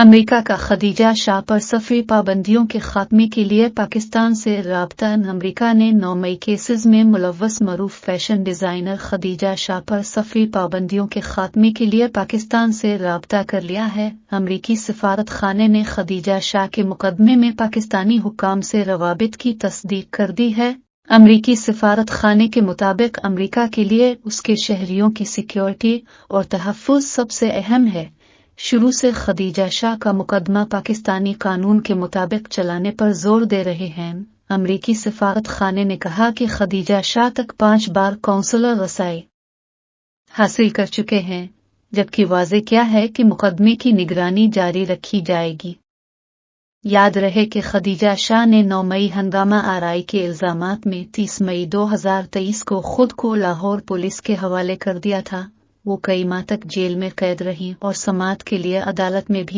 America का खदीजा शाह पर सफरी पाबंदियों के खात्मे के लिए पाकिस्तान से राब्ता। अमेरिका ने 9 मई केसेस में मुलव्वस मरूफ फैशन डिजाइनर खदीजा शाह पर सफरी पाबंदियों के खात्मे के लिए पाकिस्तान से राब्ता कर लिया है। अमरीकी सफारत खाने ने खदीजा शाह के मुकदमे में पाकिस्तानी हुक्काम से रवाबित की तस्दीक कर दी है। अमरीकी सफारत खाने के मुताबिक अमरीका के लिए उसके शहरियों की सिक्योरिटी और तहफ़्फ़ुज़ सबसे अहम है। शुरू से खदीजा शाह का मुकदमा पाकिस्तानी कानून के मुताबिक चलाने पर जोर दे रहे हैं। अमरीकी सफारत खाने ने कहा कि खदीजा शाह तक 5 बार कौंसलर रसाई हासिल कर चुके हैं, जबकि वाज़े किया है कि मुकदमे की निगरानी जारी रखी जाएगी। याद रहे कि खदीजा शाह ने 9 मई हंगामा आराई के इल्जामात में 30 मई 2023 को खुद को लाहौर पुलिस के हवाले कर दिया था। वो कई माह तक जेल में कैद रहीं और समाअत के लिए अदालत में भी